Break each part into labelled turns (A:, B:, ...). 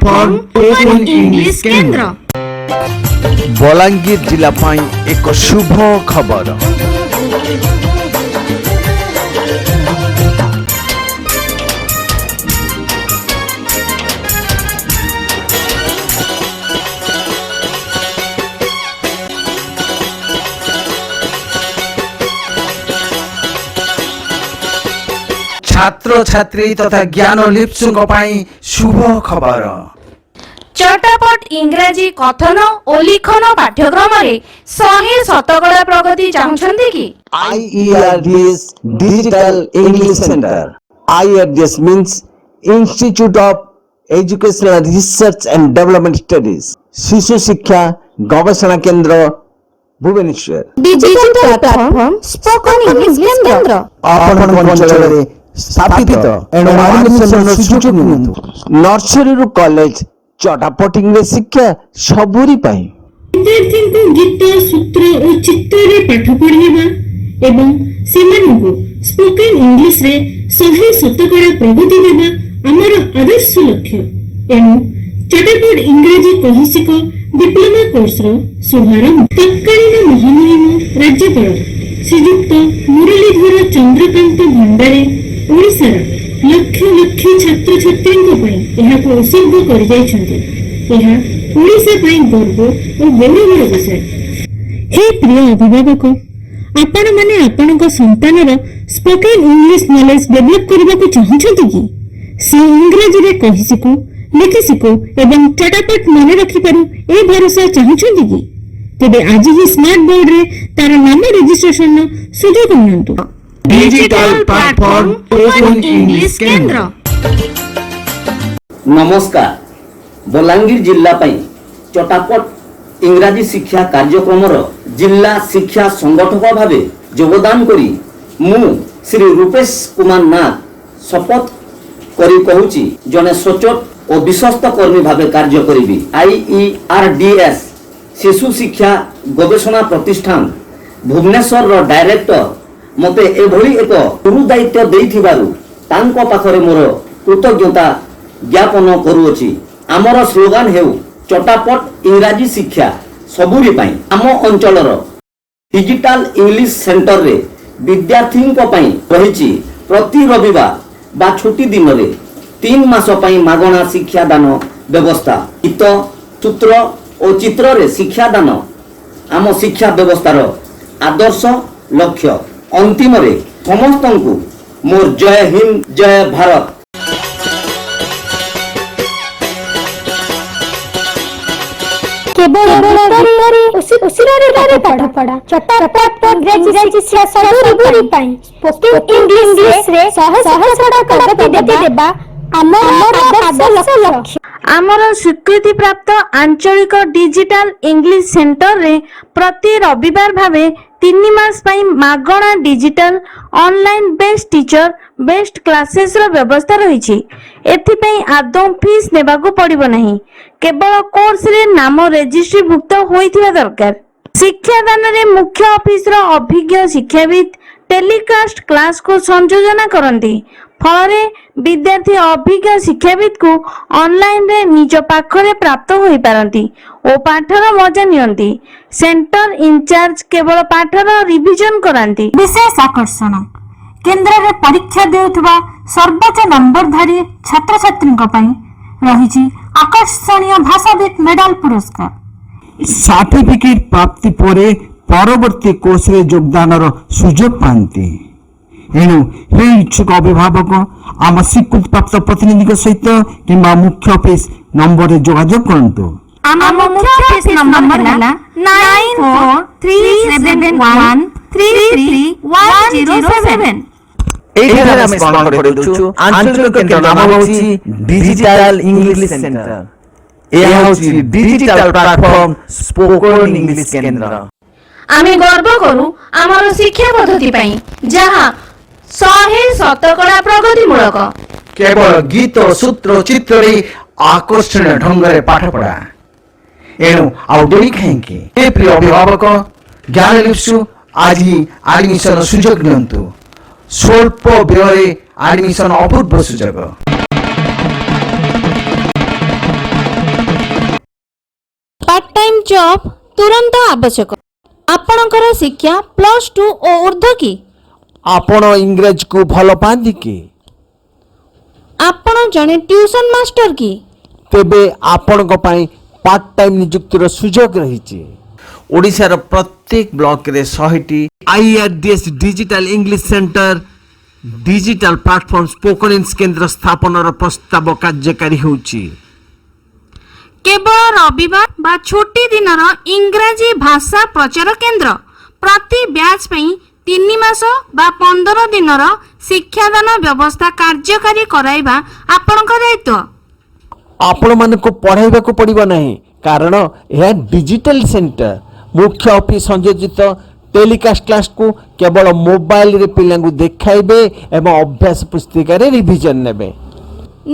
A: Platform open English केंद्र
B: बलांगीर जिला पाई एक शुभ खबर। छात्र छात्री तथा ज्ञान लिप्सुଙ୍କ ପାଇଁ शुभ खबर।
A: चटापट इंग्राजी कथन और लिखन पाठ्यक्रम रे 100% प्रगति चाहछन्ती कि
C: IERDS Digital English Center. IERDS means Institute of Educational Research and Development Studies. शिशु शिक्षा गवेषणा केंद्र Bhubaneswar.
A: Digital platform spoken English केंद्र
C: आपण अंचल रे स्थापित एंड एडमिशन सुযোগ नियंतु। नर्सरी रु कॉलेज चटापट इंग्लिश शिक्षा सबुरी पाई।
D: विद्यार्थी को गीत सूत्र और चित्र रे पाठ पढ़ेबा एवं सेमानकु स्पोकन इंग्लिश रे 100% प्रगति देबा हमर आदर्श लक्ष्य। एनु चटापट इंग्रजी कौशिक डिप्लोमा कोर्स रो शुभारंभ तत्कालीन महामहिम राज्यपाल श्रीयुक्त मुरलीधर चंद्रकांत भंडारी ओडिशार लक्ष लक्ष छात्र छात्री उत्सर्ग कर गर्व और गौरवर विषय। हे प्रिय अभिभावक, आपण माने आपणक संतानर स्पोकन इंग्लिश नॉलेज डेवलप करबा को चाहछथि कि से इंग्रजी रे कहि सिकु लिखि सिकु एवं चटापट माने रखि पारु ए भरोसा चाहछथि कि तेबे आज ही स्मार्ट बोर्ड रे तार नाम रजिस्ट्रेशन सुयोग नियंतु।
A: डिजिटल प्लेटफॉर्म ओपन इंग्लिश केंद्र।
E: नमस्कार। बलांगीर जिला पाई चटापट इंग्राजी शिक्षा कार्यक्रम जिला शिक्षा संगठक भावे योगदान करी मु श्री रूपेश कुमार नाथ शपथ करी कहूची जने सचोट और विश्वस्त कर्मी भावे कार्य करी। IERDS शिशु शिक्षा गवेषणा प्रतिष्ठान भुवनेश्वर डायरेक्टर मते एभली एक गुरु दायित्व देइथिबारु तांको पाखरे मोर कृतज्ञता ज्ञापन करूअछि। आमर स्लोगान हेउ चटापट इंग्राजी शिक्षा सबुरी पाई। आम अंचलर डिजिटल इंग्लिश सेंटर रे विद्यार्थींको पाई रहिछि प्रति रविवार बा छुट्टी दिन रे 3 मास पाई मागणा शिक्षा दान व्यवस्था। गीत सूत्र और चित्र रे शिक्षा दान आम शिक्षा व्यवस्थार आदर्श लक्ष्य। अंतिम रे समस्तंकु मोर जय हिंद जय भारत।
F: केवल पाठ पढ़ा चटापट इंग्रजी शिक्षा सबुरी पाई स्पोकन इंग्लिश रे 100% प्रगति देबा हमर आदर्श लक्ष्य।
A: आमर स्वीकृति प्राप्त आंचलिक डिजिटल इंग्लिश सेंटर रे प्रति रविवार भावे 3 मास पाई मागणा digital online best teacher best classes रो व्यवस्था रही। एथिपई आदौ फीस नेबाको पड़िबो नहीं। केवल कोर्स रे नाम रजिस्ट्री भुक्त होइथिबा दरकार। शिक्षादान रे मुख्य ऑफिस रो अभिज्ञ शिक्षाविद टेलीकास्ट क्लास को संयोजन करंती। फलरे विद्यार्थी अभिज्ञ शिक्षाविद को ऑनलाइन रे निज पाखरे प्राप्त होई पारंती ओ पाठर मजा नियंती। सेंटर इंचार्ज केवल पाठर रिविजन करांती।
F: विशेष आकर्षण केंद्र रे परीक्षा देउथबा सर्वोच्च नंबरधारी छात्र छात्रीଙ୍କ ପାଇଁ रहिछि आकर्षणीय भाषाविद मेडल पुरस्कार।
C: सर्टिफिकेट प्राप्ति परे परवर्ती कोर्स रे योगदानर सुयोग पांती। एणु हे इच्छुक अभिभावक आम स्वीकृति प्राप्त प्रतिनिधि सहित किंबा मुख्य ऑफिस नंबर रे जोगाजोग करंतु।
A: आम मुख्य ऑफिस नंबर हला 9437133107।
B: एठारे हम स्मरण करूछु आंचलिक केंद्र नाम होछि डिजिटल इंग्लिश सेंटर। एहा होछि डिजिटल प्लेटफॉर्म स्पोकन इंग्लिश केंद्र।
A: आमे गर्व करू आमर शिक्षा पद्धति पई जहां 100% प्रगतिमूलक।
B: केवल गीत सूत्र चित्र रे आकर्षणीय ढंग रे पाठ पढ़ा। एणु आउ डेरी खाएंगे हे प्रिय अभिभावक ज्ञान लिप्सु आज ही एडमिशन सुयोग नियंतु। स्वल्प व्यय एडमिशन अपूर्व सुयोग।
A: टाइम जॉब तुरंत आवश्यक। आपणकर शिक्षा +2 ଓ ଊର୍ଦ୍ଧ୍ୱ କି?
C: ଆପଣ ଇଂରେଜକୁ ଭଲ ପାଆନ୍ତି କି?
A: ଆପଣ ଜଣେ ଟ୍ୟୁସନ ମାଷ୍ଟର କି?
C: ତେବେ ଆପଣଙ୍କ ପାଇଁ ପାର୍ଟ ଟାଇମ୍ ନିଯୁକ୍ତିର ସୁଯୋଗ ରହିଛି।
B: ଓଡ଼ିଶାର ପ୍ରତ୍ୟେକ ବ୍ଲକରେ 100ଟି
C: IRDS digital English centre digital platform spoken English କେନ୍ଦ୍ର ସ୍ଥାପନର ପ୍ରସ୍ତାବ କାର୍ଯ୍ୟକାରୀ ହେଉଛି।
A: କେବଳ ରବିବାର ବା ଛୁଟି ଦିନର ଇଂରାଜୀ ଭାଷା ପ୍ରଚାର କେନ୍ଦ୍ର। ପ୍ରତି ବ୍ୟାଚ୍ ପାଇଁ 3 ମାସ ବା 15 ଦିନର ଶିକ୍ଷାଦାନ ବ୍ୟବସ୍ଥା କାର୍ଯ୍ୟକାରୀ କରାଇବା ଆପଣଙ୍କ ଦାୟିତ୍ୱ।
C: ଆପଣମାନଙ୍କୁ ପଢ଼ାଇବାକୁ ପଡ଼ିବ ନାହିଁ, କାରଣ ଏହା ଡିଜିଟାଲ ସେଣ୍ଟର। ମୁଖ୍ୟ ଅଫିସ୍ ସଂଯୋଜିତ ଟେଲିକାଷ୍ଟ କ୍ଲାସକୁ କେବଳ ମୋବାଇଲରେ ପିଲାଙ୍କୁ ଦେଖାଇବେ ଏବଂ ଅଭ୍ୟାସ ପୁସ୍ତିକାରେ ରିଭିଜନ ନେବେ।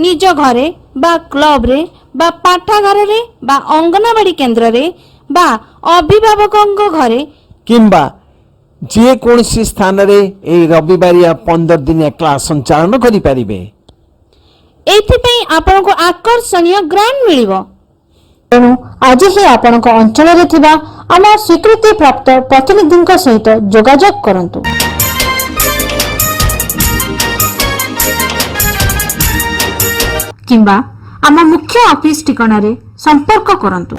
A: ନିଜ ଘରେ ବା କ୍ଲବରେ ବା ପାଠାଗାରରେ ବା ଅଙ୍ଗନବାଡ଼ି କେନ୍ଦ୍ରରେ ବା ଅଭିଭାବକଙ୍କ ଘରେ
C: କିମ୍ବା ଯେକୌଣସି ସ୍ଥାନରେ ଏହି ରବିବାରିଆ 15 ଦିନିଆ କ୍ଲାସ ସଞ୍ଚାଳନ କରିପାରିବେ।
A: ଏଥିପାଇଁ ଆପଣଙ୍କୁ ଆକର୍ଷଣୀୟ ଗ୍ରାଣ୍ଟ ମିଳିବ।
F: ତେଣୁ ଆଜି ହିଁ ଆପଣଙ୍କ ଅଞ୍ଚଳରେ ଥିବା ଆମ ସ୍ୱୀକୃତିପ୍ରାପ୍ତ ପ୍ରତିନିଧିଙ୍କ ସହିତ ଯୋଗାଯୋଗ କରନ୍ତୁ। କିମ୍ବା ଆମ ମୁଖ୍ୟ ଅଫିସ୍ ଠିକଣାରେ ସମ୍ପର୍କ କରନ୍ତୁ।